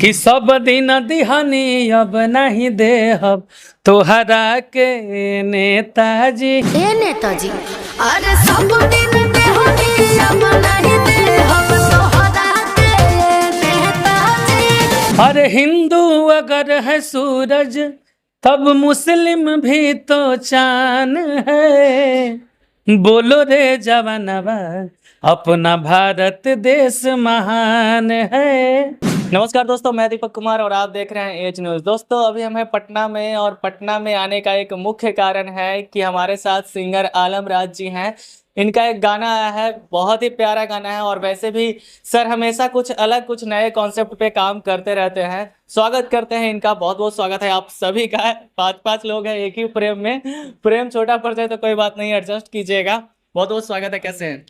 कि सब दिन दिहानी अब नहीं देहब तोहरा के नेताजी। ए नेताजी, अरे सब दिन देहनी अब नहीं देहब तोहरा के नेताजी। अरे हिंदू अगर है सूरज तब मुस्लिम भी तो चांद है। बोलो रे जवानवा अपना भारत देश महान है। नमस्कार दोस्तों, मैं दीपक कुमार और आप देख रहे हैं एज न्यूज़। दोस्तों अभी हम हैं पटना में और पटना में आने का एक मुख्य कारण है कि हमारे साथ सिंगर आलम राज जी हैं। इनका एक गाना आया है, बहुत ही प्यारा गाना है और वैसे भी सर हमेशा कुछ अलग कुछ नए कॉन्सेप्ट पे काम करते रहते हैं। स्वागत करते हैं इनका, बहुत बहुत स्वागत है आप सभी का। 5-5 लोग हैं एक ही फ्रेम में, फ्रेम छोटा पड़ जाए तो कोई बात नहीं, एडजस्ट कीजिएगा। बहुत बहुत स्वागत है, कैसे हैं?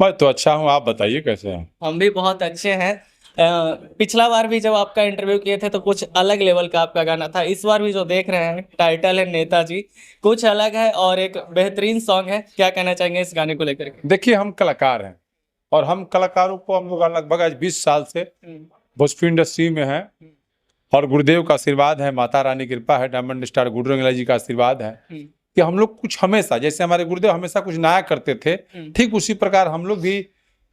मैं तो अच्छा हूँ, आप बताइए कैसे हैं? हम भी बहुत अच्छे हैं। पिछला बार भी जब आपका इंटरव्यू किए थे तो कुछ अलग लेवल का आपका गाना था। इस बार भी जो देख रहे हैं टाइटल है नेताजी, कुछ अलग है और एक बेहतरीन सॉन्ग है। क्या कहना चाहेंगे इस गाने को लेकर के? देखिए, हम कलाकार हैं और हम कलाकारों को हम लोग लगभग आज 20 साल से भोजपुरी इंडस्ट्री में हैं और गुरुदेव का आशीर्वाद है, माता रानी की कृपा है, डायमंड स्टार गुरु रंगीला जी का आशीर्वाद है कि हम लोग कुछ हमेशा, जैसे हमारे गुरुदेव हमेशा कुछ नया करते थे, ठीक उसी प्रकार हम लोग भी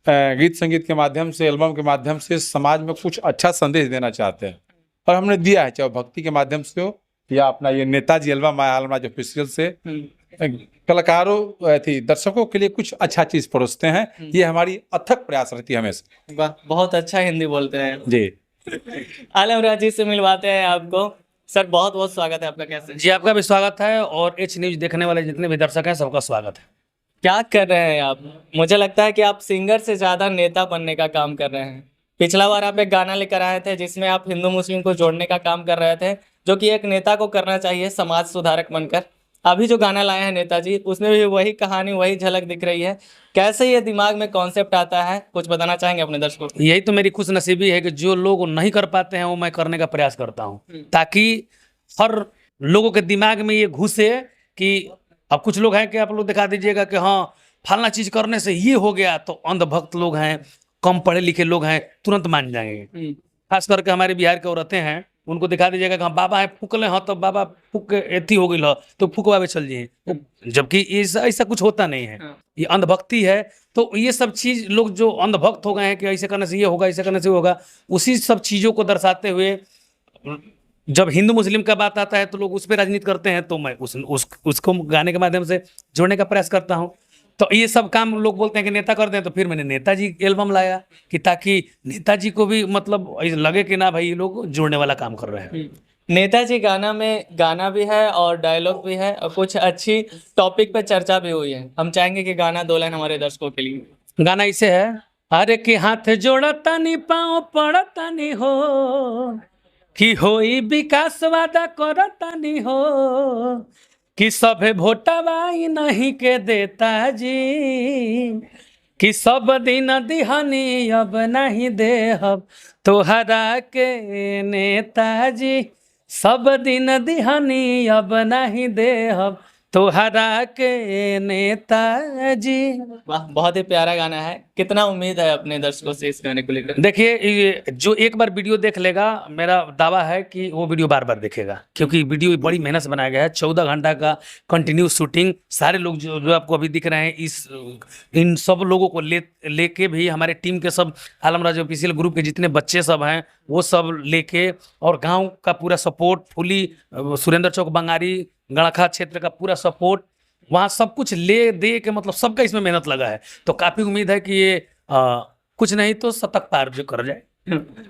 गीत संगीत के माध्यम से, एल्बम के माध्यम से समाज में कुछ अच्छा संदेश देना चाहते हैं और हमने दिया है, चाहे भक्ति के माध्यम से हो या अपना ये नेताजी एल्बम आलम राज ऑफिशियल से कलाकारों थी दर्शकों के लिए कुछ अच्छा चीज परोसते हैं। ये हमारी अथक प्रयास रहती है हमेशा। वाह, बहुत अच्छा हिंदी बोलते हैं जी। आलम राज जी से मिलवाते हैं आपको। सर बहुत बहुत स्वागत है आपका। कैसे? जी, आपका भी स्वागत है और एच न्यूज देखने वाले जितने भी दर्शक हैं सबका स्वागत है। क्या कर रहे हैं आप? मुझे लगता है कि आप सिंगर से ज्यादा नेता बनने का काम कर रहे हैं। पिछला बार आप एक गाना लेकर आए थे जिसमें आप हिंदू मुस्लिम को जोड़ने का काम कर रहे थे, जो कि एक नेता को करना चाहिए, समाज सुधारक बनकर। अभी जो गाना लाए हैं नेताजी, उसमें भी वही कहानी, वही झलक दिख रही है। कैसे ये दिमाग में कॉन्सेप्ट आता है, कुछ बताना चाहेंगे अपने दर्शकों को? यही तो मेरी खुशनसीबी है कि जो लोग नहीं कर पाते हैं वो मैं करने का प्रयास करता हूँ, ताकि हर लोगों के दिमाग में ये घुसे कि अब कुछ लोग हैं कि आप लोग दिखा दीजिएगा कि हाँ फलना चीज करने से ये हो गया, तो अंधभक्त लोग हैं, कम पढ़े लिखे लोग हैं, तुरंत मान जाएंगे। खास करके हमारे बिहार के औरतें हैं, उनको दिखा दीजिएगा कि हाँ बाबा है फूकले हाँ तो बाबा फूक एथी हो गई हो तो फूकवावे चल जाइए, जबकि ऐसा कुछ होता नहीं है। ये अंधभक्ति है। तो ये सब चीज लोग जो अंधभक्त हो गए हैं कि ऐसे करने से ये होगा, ऐसे करने से होगा, उसी सब चीजों को दर्शाते हुए जब हिंदू मुस्लिम का बात आता है तो लोग उस पर राजनीति करते हैं, तो मैं उसको गाने के माध्यम से जोड़ने का प्रयास करता हूँ। तो ये सब काम लोग बोलते हैं कि नेता करते हैं, तो फिर मैंने नेताजी एल्बम लाया कि ताकि नेताजी को भी मतलब लगे कि ना भाई ये लोग जोड़ने वाला काम कर रहे हैं। नेताजी गाना में गाना भी है और डायलॉग भी है और कुछ अच्छी टॉपिक पे चर्चा भी हुई है। हम चाहेंगे कि गाना 2 लाइन हमारे दर्शकों के लिए। गाना इसे है, अरे कि हाथ जोड़ता नहीं पाँव पड़ता नहीं हो, कि होई विकास वादा करता नहीं हो, कि सभे भोटवाई नहीं के देता जी, कि सब दिन दिहानी अब नहीं देहब तोहरा के नेताजी, सब दिन दिहानी अब नहीं देहब तोहरा के नेताजी। वाह, बहुत ही प्यारा गाना है। कितना उम्मीद है अपने दर्शकों से इस गाने को लेकर? देखिए, जो एक बार वीडियो देख लेगा, मेरा दावा है कि वो वीडियो बार बार देखेगा, क्योंकि वीडियो बड़ी मेहनत से बनाया गया है। 14 घंटा का कंटिन्यू शूटिंग, सारे लोग जो आपको अभी दिख रहे हैं, इन सब लोगों को लेके भी हमारे टीम के सब आलम राज ऑफिशियल ग्रुप के जितने बच्चे सब हैं वो सब लेके, और गाँव का पूरा सपोर्ट, फुली सुरेंद्र चौक बंगारी गणखा क्षेत्र का पूरा सपोर्ट, वहाँ सब कुछ ले दे के मतलब सबका इसमें मेहनत लगा है। तो काफ़ी उम्मीद है कि ये कुछ नहीं तो शतक पार जो कर जाए।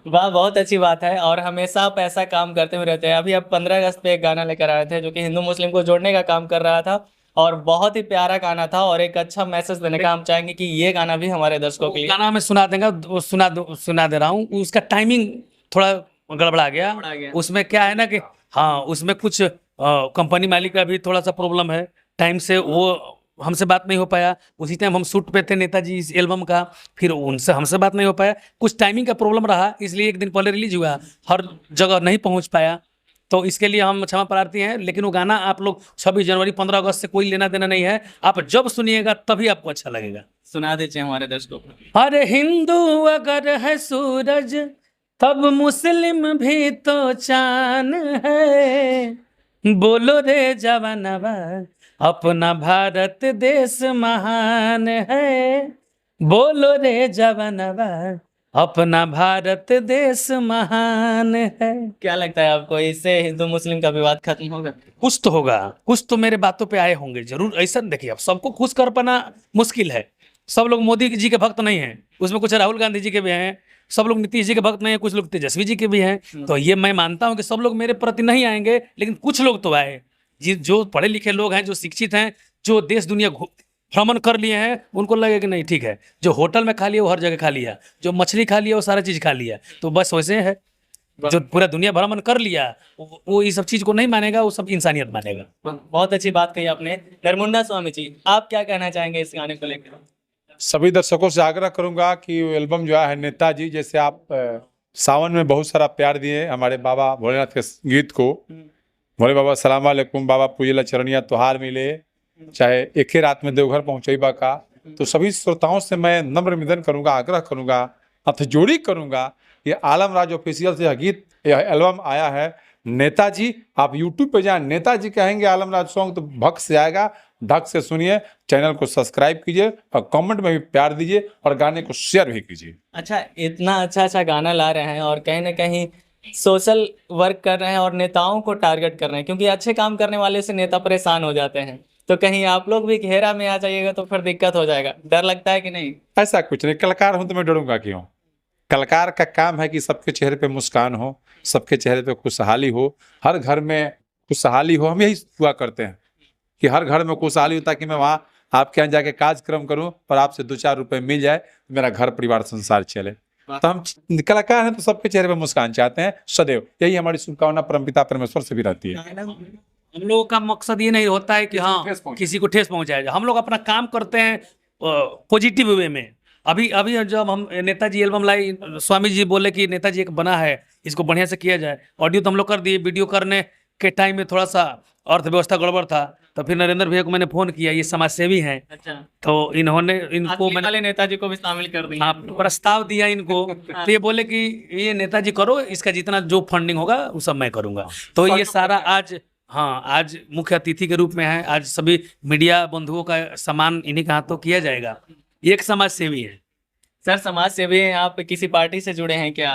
वाह, बहुत अच्छी बात है और हमेशा आप ऐसा काम करते हुए रहते हैं। अभी आप 15 अगस्त पे एक गाना लेकर आए थे जो कि हिंदू मुस्लिम को जोड़ने का काम कर रहा था और बहुत ही प्यारा गाना था और एक अच्छा मैसेज देने का। हम चाहेंगे कि ये गाना भी हमारे दर्शकों के लिए। गाना मैं सुना देगा, वो सुना दे रहा हूँ। उसका टाइमिंग थोड़ा गड़बड़ा गया। उसमें क्या है ना कि हाँ, उसमें कुछ कंपनी मालिक का भी थोड़ा सा प्रॉब्लम है, टाइम से वो हमसे बात नहीं हो पाया। उसी टाइम हम शूट पे थे नेताजी इस एल्बम का, फिर उनसे हमसे बात नहीं हो पाया, कुछ टाइमिंग का प्रॉब्लम रहा, इसलिए एक दिन पहले रिलीज हुआ, हर जगह नहीं पहुंच पाया, तो इसके लिए हम क्षमा प्रार्थी हैं। लेकिन वो गाना आप लोग 26 जनवरी 15 अगस्त से कोई लेना देना नहीं है, आप जब सुनिएगा तभी आपको अच्छा लगेगा। सुना दीजिए हमारे दर्शकों को। अरे हिंदू अगर है सूरज तब मुस्लिम भी तो चान है। बोलो रे जवानवा अपना भारत देश महान है। बोलो रे जवानवा अपना भारत देश महान है। क्या लगता है आपको, इससे हिंदू मुस्लिम का विवाद खत्म होगा? कुछ तो होगा, कुछ तो मेरे बातों पे आए होंगे जरूर। ऐसा देखिए, अब सबको खुश कर पाना मुश्किल है। सब लोग मोदी जी के भक्त नहीं हैं, उसमें कुछ राहुल गांधी जी के भी हैं। सब लोग नीतीश जी के भक्त नहीं हैं, कुछ लोग तेजस्वी जी के भी हैं। तो ये मैं मानता हूं कि सब लोग मेरे प्रति नहीं आएंगे, लेकिन कुछ लोग तो आए। जो पढ़े लिखे लोग हैं, जो शिक्षित हैं, जो देश दुनिया भ्रमण कर लिए हैं, उनको लगे कि नहीं ठीक है। जो होटल में खा लिया वो हर जगह खा लिया, जो मछली खा लिया वो सारा चीज खा लिया। तो बस वैसे है, जो पूरा दुनिया भ्रमण कर लिया वो ये सब चीज को नहीं मानेगा, वो सब इंसानियत मानेगा। बहुत अच्छी बात कही आपने। नरमुंडा स्वामी जी, आप क्या कहना चाहेंगे इस गाने को लेकर? सभी दर्शकों से आग्रह करूंगा कि वो एल्बम जो है नेताजी, जैसे आप सावन में बहुत सारा प्यार दिए हमारे बाबा भोलेनाथ के गीत को। भोले बाबा सलाम वालेकुम, बाबा पूजला चरनिया तुहार मिले, चाहे एक ही रात में देवघर पहुंचेबा का। तो सभी श्रोताओं से मैं नम्र निवेदन करूंगा, आग्रह करूंगा, हथजोड़ी करूंगा। ये आलम राज ऑफिशियल से यह गीत, यह एल्बम आया है नेताजी। आप यूट्यूब पे जाएं, नेताजी कहेंगे आलम राज सॉन्ग तो भक्त से आएगा। ढक से सुनिए, चैनल को सब्सक्राइब कीजिए और कमेंट में भी प्यार दीजिए और गाने को शेयर भी कीजिए। अच्छा, इतना अच्छा गाना ला रहे हैं और कहीं ना कहीं सोशल वर्क कर रहे हैं और नेताओं को टारगेट कर रहे हैं, क्योंकि अच्छे काम करने वाले से नेता परेशान हो जाते हैं। तो कहीं आप लोग भी घेरा में आ जाइएगा तो फिर दिक्कत हो जाएगा। डर लगता है कि नहीं? ऐसा कुछ नहीं, कलाकार हूं तो मैं डरूंगा क्यों। कलाकार का काम है कि सबके चेहरे पे मुस्कान हो, सबके चेहरे पे खुशहाली हो, हर घर में खुशहाली हो। हम यही दुआ करते हैं कि हर घर में खुशहाली हो, ताकि मैं वहाँ आपके यहाँ जाके कार्यक्रम करूँ और आपसे 2-4 रुपए मिल जाए तो मेरा घर परिवार संसार चले। तो हम कलाकार हैं तो सबके चेहरे पे मुस्कान चाहते हैं सदैव। यही हमारी शुभकामना परमपिता परमेश्वर से भी रहती है। हम लोगों का मकसद ये नहीं होता है कि हाँ किसी को ठेस पहुंचाया जाए। हम लोग अपना काम करते हैं पॉजिटिव वे में। अभी जब हम नेताजी एल्बम लाई, स्वामी जी बोले कि नेताजी एक बना है, इसको बढ़िया से किया जाए। ऑडियो तो हम लोग कर दिए, वीडियो करने के टाइम में थोड़ा सा अर्थव्यवस्था गड़बड़ था, तो फिर नरेंद्र भैया को मैंने फोन किया, ये समाज सेवी हैं। अच्छा, तो इनको मैंने नेताजी को भी शामिल कर दिया। हाँ, प्रस्ताव दिया इनको। तो ये बोले कि ये नेताजी करो, इसका जितना जो फंडिंग होगा वो सब मैं करूंगा। तो ये सारा आज मुख्य अतिथि के रूप में है। आज सभी मीडिया बंधुओं का सम्मान इन्हीं के हाथों किया जाएगा। एक समाज सेवी है। सर, समाज सेवी हैं आप, किसी पार्टी से जुड़े हैं क्या?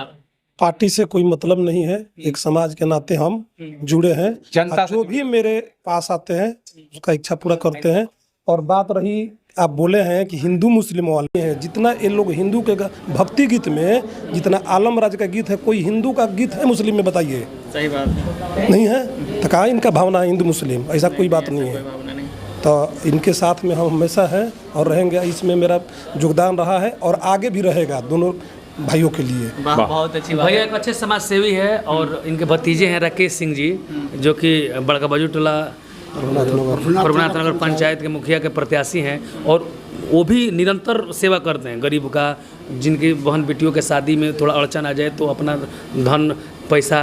पार्टी से कोई मतलब नहीं है, एक समाज के नाते हम जुड़े हैं। जनता से जो भी मेरे पास आते हैं उसका इच्छा पूरा करते हैं। और बात रही, आप बोले हैं कि हिंदू मुस्लिम वाले हैं, जितना ये लोग हिंदू के भक्ति गीत में, जितना आलम राज का गीत है, कोई हिंदू का गीत है मुस्लिम में? बताइए। सही बात है। नहीं है तो कहाँ इनका भावना है हिंदू मुस्लिम? ऐसा कोई बात नहीं है। तो इनके साथ में हम हमेशा हैं और रहेंगे। इसमें मेरा योगदान रहा है और आगे भी रहेगा दोनों भाइयों के लिए। बहुत अच्छी बात भैया है। एक अच्छे समाज सेवी है। और इनके भतीजे हैं राकेश सिंह जी, जो कि बड़का बाजू टोला प्रभुनाथ नगर पंचायत के मुखिया के प्रत्याशी हैं। और वो भी निरंतर सेवा करते हैं गरीब का। जिनकी बहन बेटियों के शादी में थोड़ा अड़चन आ जाए तो अपना धन पैसा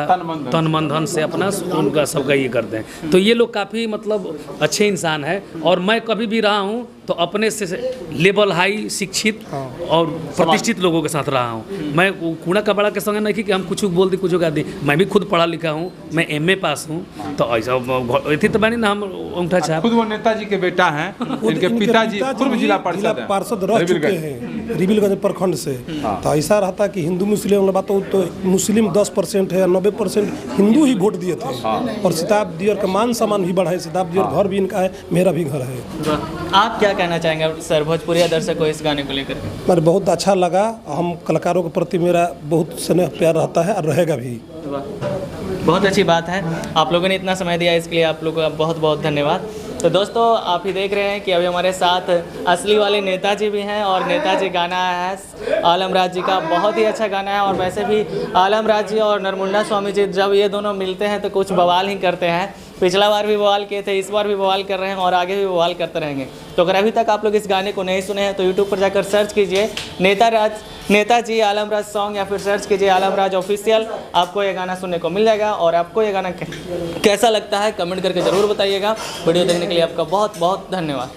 तन मन धन से अपना उनका सबका ये करते हैं। तो ये लोग काफ़ी मतलब अच्छे इंसान हैं। और मैं कभी भी रहा हूँ तो अपने से लेवल हाई शिक्षित और प्रतिष्ठित लोगों के साथ रहा हूँ। मैं कूड़ा कबाड़ा के संग नहीं कि हम कुछ बोल दी कुछ गा दी। मैं भी खुद पढ़ा लिखा हूँ, मैं MA पास हूँ। तो ऐसा थी तो बनी ना हम अंगूठा छाप। खुद वो नेताजी के बेटा हैं, इनके पिताजी पूर्व जिला पार्षद रह चुके हैं रिबिलगंज प्रखंड से। तो ऐसा रहता कि हिंदू मुस्लिम वाला बात, तो मुस्लिम 10% है, 90% हिंदू ही वोट दिए थे। और सिताब दियर का मान सम्मान भी बढ़ा है। सिताब दियर घर भी इनका है, मेरा भी घर है। आप क्या कहना चाहेंगे सर भोजपुरिया दर्शक को इस गाने को लेकर? मेरे बहुत अच्छा लगा। हम कलाकारों के प्रति मेरा बहुत स्नेह प्यार रहता है और रहेगा भी। बहुत अच्छी बात है। आप लोगों ने इतना समय दिया, इसके लिए आप लोगों का बहुत बहुत धन्यवाद। तो दोस्तों, आप ही देख रहे हैं कि अभी हमारे साथ असली वाले नेताजी भी हैं। और नेताजी गाना है आलम राज जी का, बहुत ही अच्छा गाना है। और वैसे भी आलम राज जी और नरमुंडा स्वामी जी जब ये दोनों मिलते हैं तो कुछ बवाल ही करते हैं। पिछला बार भी बवाल किए थे, इस बार भी बवाल कर रहे हैं और आगे भी बवाल करते रहेंगे। तो अगर अभी तक आप लोग इस गाने को नहीं सुने हैं तो यूट्यूब पर जाकर सर्च कीजिए नेताजी आलम राज सॉन्ग, या फिर सर्च कीजिए आलम राज ऑफिशियल। आपको ये गाना सुनने को मिल जाएगा। और आपको ये गाना कैसा लगता है कमेंट करके ज़रूर बताइएगा। वीडियो देखने के लिए आपका बहुत बहुत धन्यवाद।